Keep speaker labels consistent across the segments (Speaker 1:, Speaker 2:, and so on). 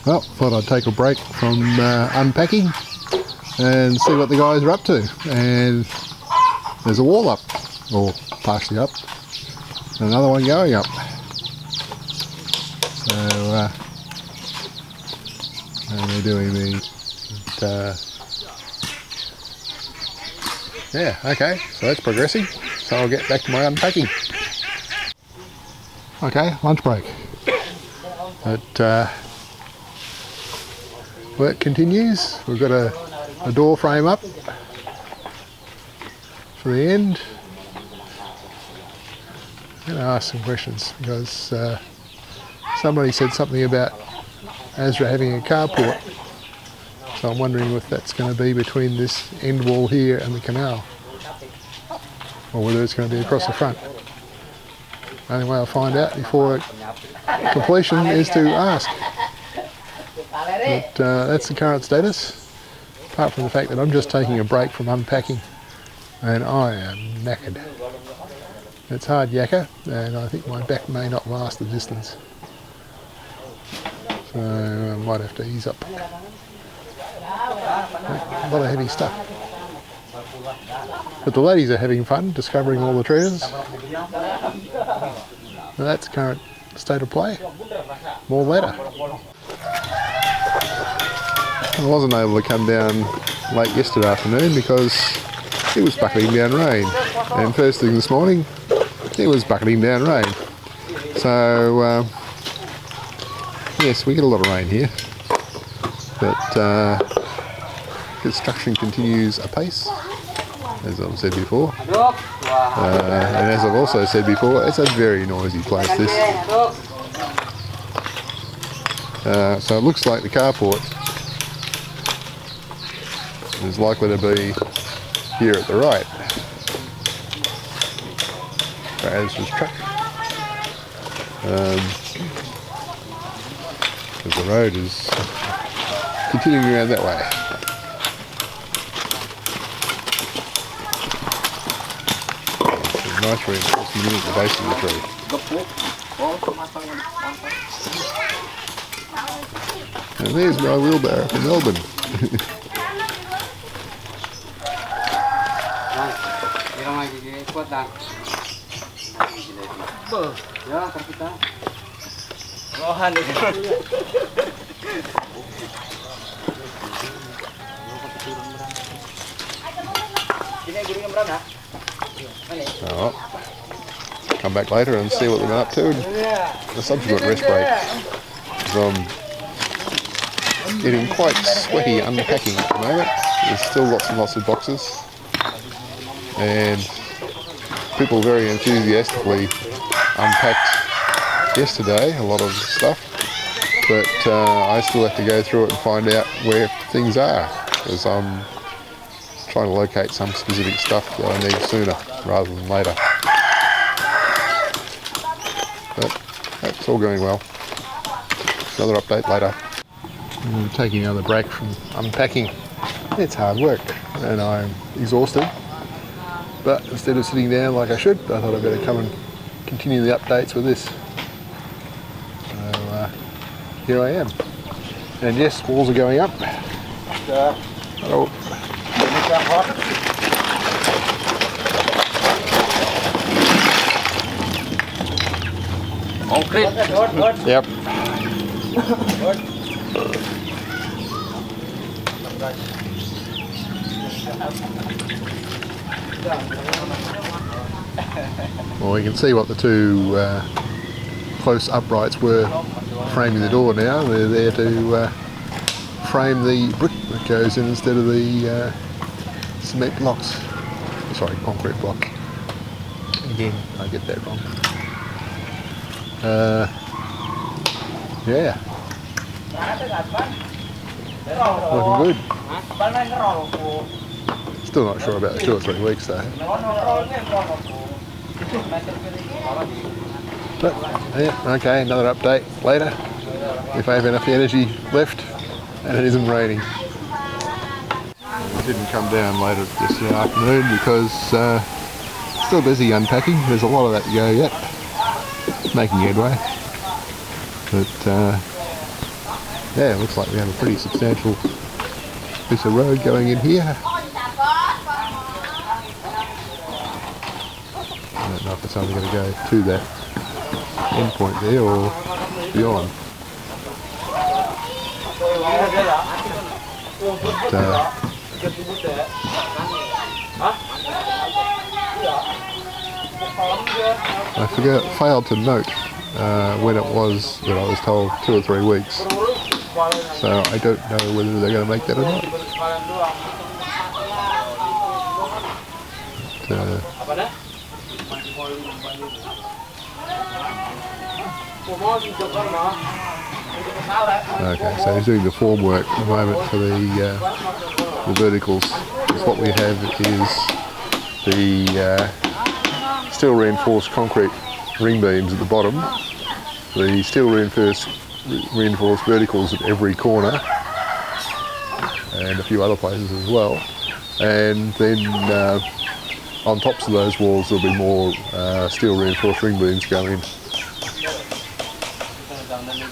Speaker 1: Well, thought I'd take a break from unpacking and see what the guys are up to. And there's a wall up, or partially up, and another one going up. So, and they're doing yeah, okay, so that's progressing. So I'll get back to my unpacking. Okay, lunch break. But work continues. We've got a door frame up for the end. I'm going to ask some questions because somebody said something about Asra having a carport. So I'm wondering if that's going to be between this end wall here and the canal, or whether it's going to be across the front. The only way I'll find out before completion is to ask. But that's the current status, apart from the fact that I'm just taking a break from unpacking and I am knackered. It's hard yakka and I think my back may not last the distance. So I might have to ease up. A lot of heavy stuff. But the ladies are having fun discovering all the treasures. Now that's the current state of play. More later. I wasn't able to come down late yesterday afternoon because it was bucketing down rain. And first thing this morning, it was bucketing down rain. So, yes, we get a lot of rain here. But construction continues apace, as I've said before. And as I've also said before, it's a very noisy place, this. So it looks like the carport is likely to be here at the right, for Asra's truck. Because the road is continuing around that way. There's a nice reinforcement unit at the base of the tree. And there's my wheelbarrow from Melbourne. So, come back later and see what they've been up to. The subsequent rest break. I'm getting quite sweaty unpacking at the moment. There's still lots and lots of boxes. And people very enthusiastically unpacked yesterday a lot of stuff. But I still have to go through it and find out where things are. Because I'm trying to locate some specific stuff that I need sooner rather than later. But that's all going well. Another update later. I'm taking another break from unpacking. It's hard work and I'm exhausted. But instead of sitting down like I should, I thought I'd better come and continue the updates with this. So here I am. And yes, walls are going up. Hello. Yep. Well, we can see what the two close uprights were framing the door now. They're there to frame the brick that goes in instead of the cement blocks. Sorry, concrete block. Again, I get that wrong. Yeah. Looking good. Still not sure about the 2 or 3 weeks though. But yeah, okay, another update later. If I have enough energy left and it isn't raining. I didn't come down later this afternoon because still busy unpacking. There's a lot of that to go yet. Making headway. But Yeah, it looks like we have a pretty substantial piece of road going in here. I don't know if it's only going to go to that end point there or beyond. But, I failed to note when it was that I was told 2 or 3 weeks. So I don't know whether they're going to make that or not. Okay, so he's doing the form work at the moment for the verticals. Because what we have is the steel reinforced concrete ring beams at the bottom, the steel reinforced verticals at every corner, and a few other places as well. And then on tops of those walls there'll be more steel reinforced ring beams going in.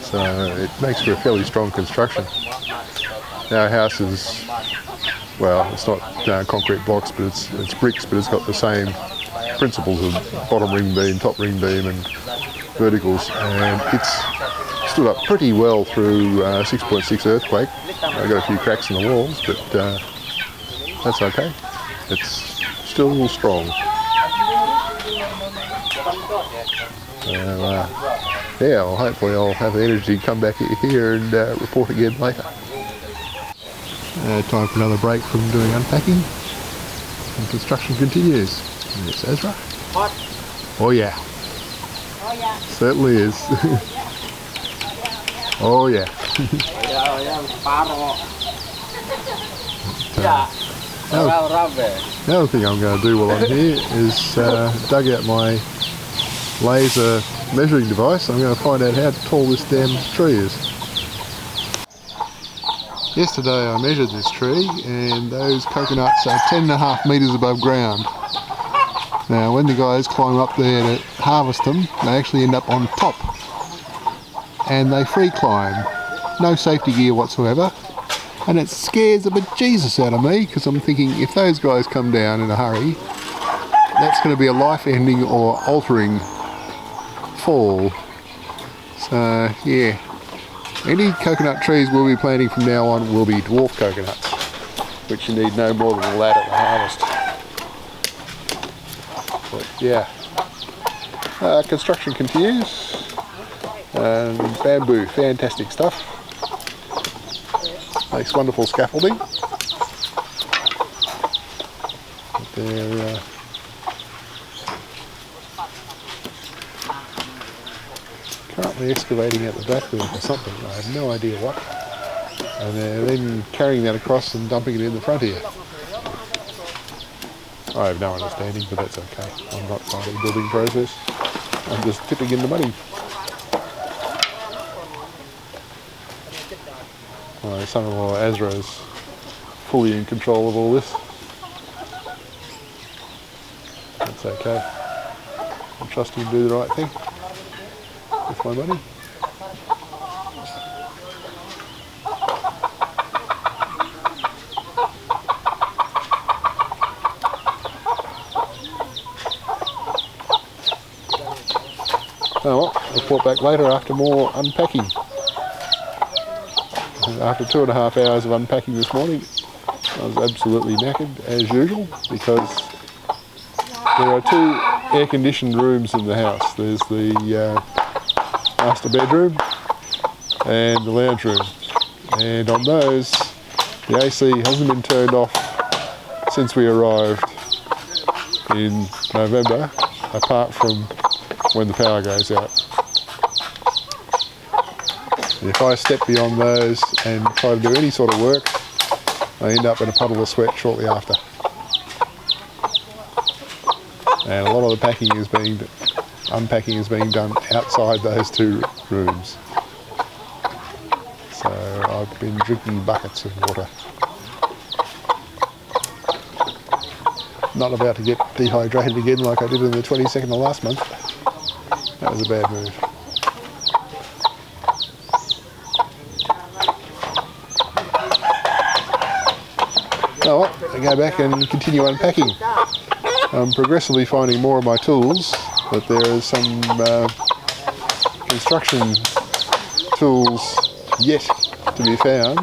Speaker 1: So it makes for a fairly strong construction. Our house is, well, it's not concrete blocks, but it's bricks, but it's got the same principles of bottom ring beam, top ring beam and verticals, and it's stood up pretty well through 6.6 earthquake. I've got a few cracks in the walls, but that's okay. It's still strong. So, yeah, well, hopefully I'll have the energy to come back here and report again later. Time for another break from doing unpacking, and construction continues. Yes, Ezra? Hot. Oh yeah. Oh yeah. Certainly is. Oh yeah. The other thing I'm going to do while I'm here is dug out my laser measuring device. I'm going to find out how tall this damn tree is. Yesterday I measured this tree and those coconuts are 10.5 metres above ground. Now when the guys climb up there to harvest them, they actually end up on top. And they free climb. No safety gear whatsoever. And it scares the bejesus out of me, because I'm thinking if those guys come down in a hurry, that's going to be a life-ending or altering fall. So yeah, any coconut trees we'll be planting from now on will be dwarf coconuts, which you need no more than a ladder to harvest. But yeah, construction continues, and bamboo, fantastic stuff. Makes wonderful scaffolding. They're currently excavating at the back there for something. I have no idea what. And they're then carrying that across and dumping it in the front here. I have no understanding, but that's okay. I'm not part of the building process. I'm just tipping in the money. My son-in-law Azra is fully in control of all this. That's okay. I trust him to do the right thing with my money. Oh well, I'll report back later after more unpacking. After 2.5 hours of unpacking this morning, I was absolutely knackered as usual, because there are 2 air-conditioned rooms in the house. There's the master bedroom and the lounge room, and on those the AC hasn't been turned off since we arrived in November, apart from when the power goes out. If I step beyond those and try to do any sort of work, I end up in a puddle of sweat shortly after. And a lot of the unpacking is being done outside those 2 rooms. So I've been drinking buckets of water. Not about to get dehydrated again like I did on the 22nd of last month. That was a bad move. Oh, well, I go back and continue unpacking. I'm progressively finding more of my tools, but there is some construction tools yet to be found,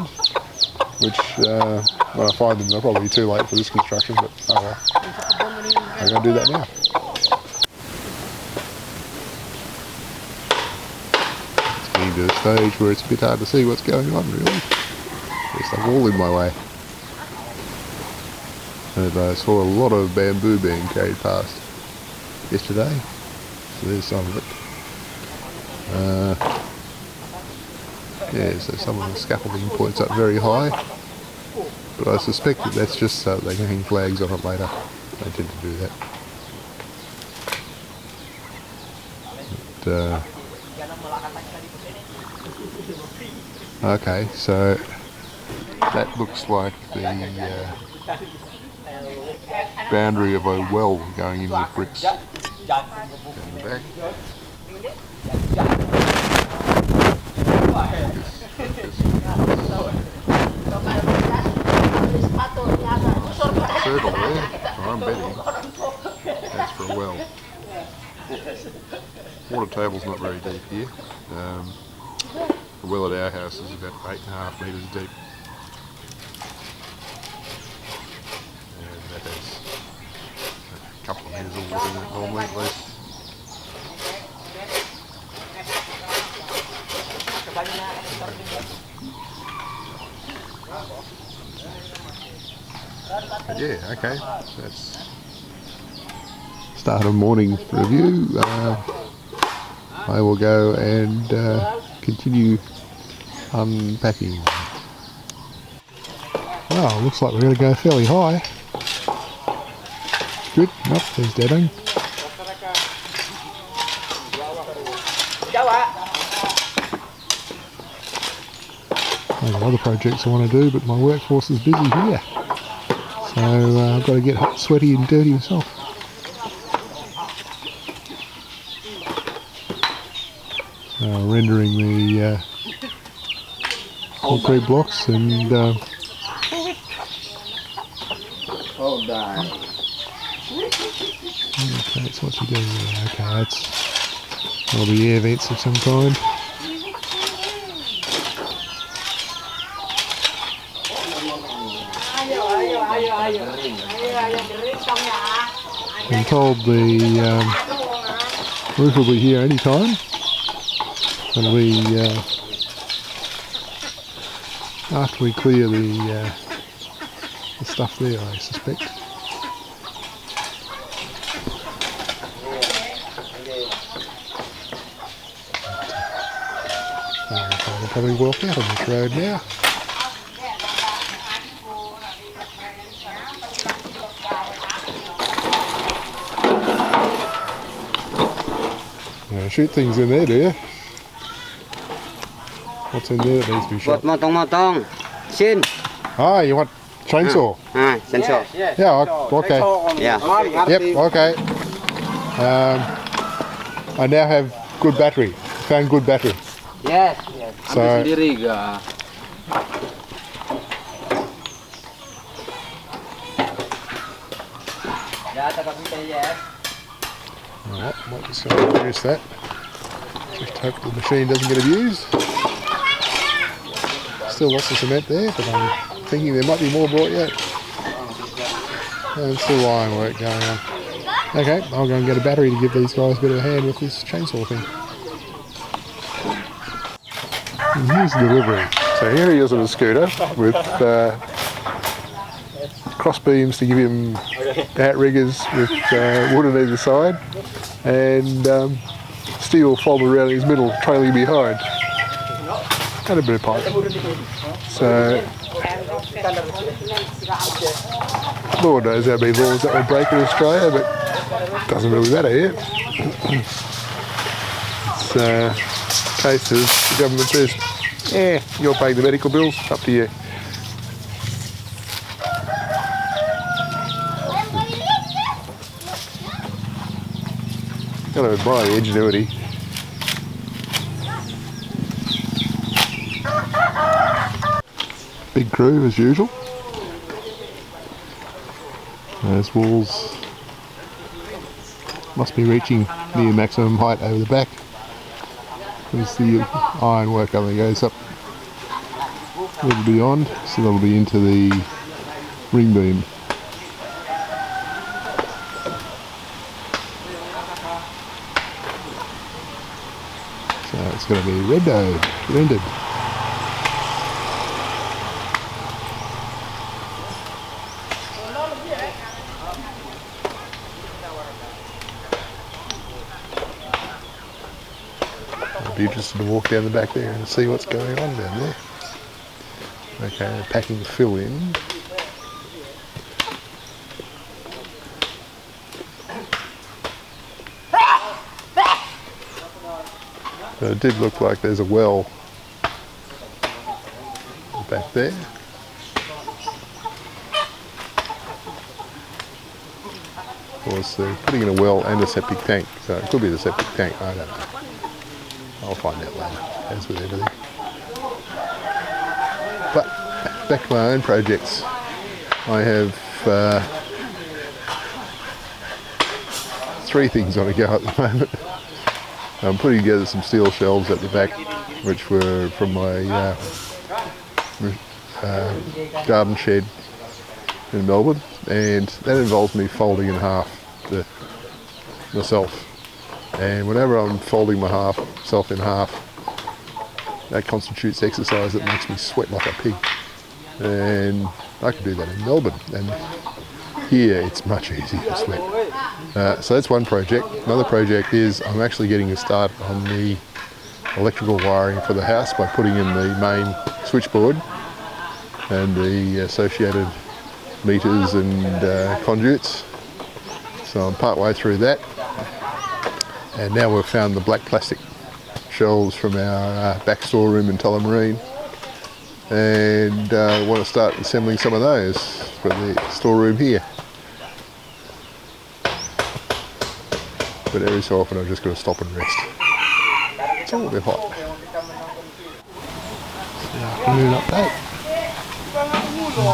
Speaker 1: which when I find them they'll probably be too late for this construction, but oh well. I'm going to do that now. It's getting to a stage where it's a bit hard to see what's going on really. There's a wall in my way. And I saw a lot of bamboo being carried past yesterday, so there's some of it. Yeah, so some of the scaffolding points up very high, but I suspect that that's just so they can hang flags on it later. They tend to do that. But, okay, so that looks like the boundary of a well going in with bricks down the back. Circle there, I'm betting that's for a well. Water table's not very deep here. The well at our house is about 8.5 metres deep. And that has a couple of metres of water in it normally at least. But yeah, okay, that's start of morning review. I will go and continue unpacking. Well, looks like we're going to go fairly high. Good. Nope, there's dead end. There's other projects I want to do, but my workforce is busy here. So I've got to get hot, sweaty and dirty myself. Rendering the concrete blocks and okay, so what's he doing there? Okay, that'll be air vents of some kind. I'm told the roof will be here any time. It'll be after we clear the stuff there, I suspect. I'll probably walk out on this road now. Shoot things in there, do you? What's in there that needs to be shot?
Speaker 2: Motong. Sin.
Speaker 1: Ah, you want chainsaw?
Speaker 2: Chainsaw.
Speaker 1: Yeah, okay.
Speaker 2: Yeah.
Speaker 1: Yep, okay. I now have good battery. Found good battery.
Speaker 2: Yes.
Speaker 1: So, alright, might just go and reduce that. Just hope the machine doesn't get abused. Still lots of cement there, but I'm thinking there might be more brought yet. And still ironwork going on. Okay, I'll go and get a battery to give these guys a bit of a hand with this chainsaw thing. And here's the delivery. So here he is on a scooter with cross beams to give him outriggers with wood on either side, and steel folded around his middle, trailing behind. And a bit of pipe. So, Lord knows how many laws that would break in Australia, but it doesn't really matter here. It's a case of the government says, yeah, you're paying the medical bills, up to you. Gotta admire the ingenuity. Big crew as usual. Those walls must be reaching near maximum height over the back, because the ironwork only goes up a little beyond, so that'll be into the ring beam. So it's going to be rendered. I'd be interested to walk down the back there and see what's going on down there. Okay, they're packing fill in. But it did look like there's a well back there. Of course, they're putting in a well and a septic tank, so it could be the septic tank, I don't know. I'll find out later, as with everything. But back to my own projects. I have 3 things on the go at the moment. I'm putting together some steel shelves at the back, which were from my garden shed in Melbourne, and that involves me folding in half myself. And whenever I'm folding myself in half, that constitutes exercise that makes me sweat like a pig. And I can do that in Melbourne, and here it's much easier to sweat. So that's one project. Another project is I'm actually getting a start on the electrical wiring for the house by putting in the main switchboard and the associated meters and conduits. So I'm part way through that. And now we've found the black plastic shelves from our back storeroom in Tullamarine, and I want to start assembling some of those for the storeroom here. But every so often I've just got to stop and rest. It's all a bit hot. So afternoon update.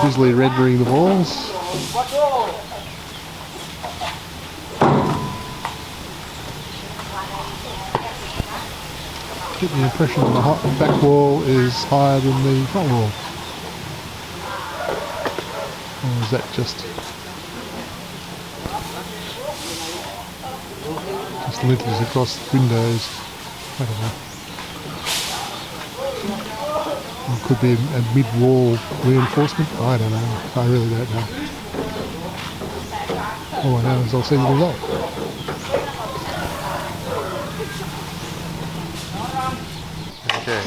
Speaker 1: Busily rendering the walls. Get the impression that the back wall is higher than the front wall. Or is that just lintels across windows? I don't know. Or it could be a mid-wall reinforcement. I don't know. I really don't know. All I know is I'll see the result. Okay,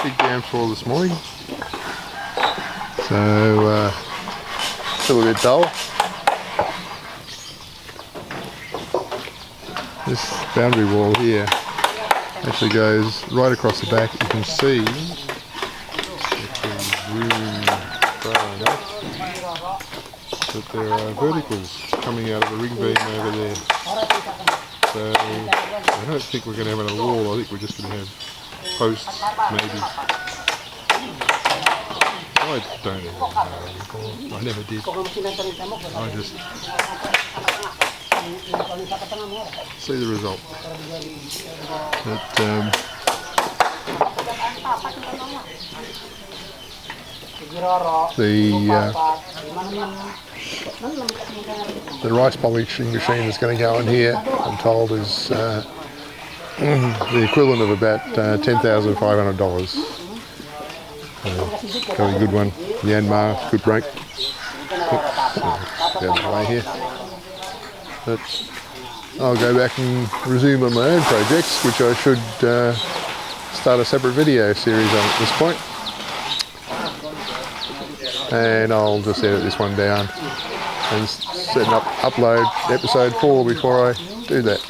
Speaker 1: big downfall this morning, so still a bit dull. This boundary wall here actually goes right across the back. You can see, if we zoom far enough, that there are verticals coming out of the ring beam over there. So I don't think we're going to have another wall. I think we're just going to have posts, maybe. I don't even know anymore. I never did. I just see the result. The rice polishing machine is going to go in here, I'm told, is the equivalent of about $10,500. Very good one. Yanmar, good brake. Oops, down the way here. But I'll go back and resume on my own projects, which I should start a separate video series on at this point. And I'll just edit this one down and set up upload episode 4 before I do that.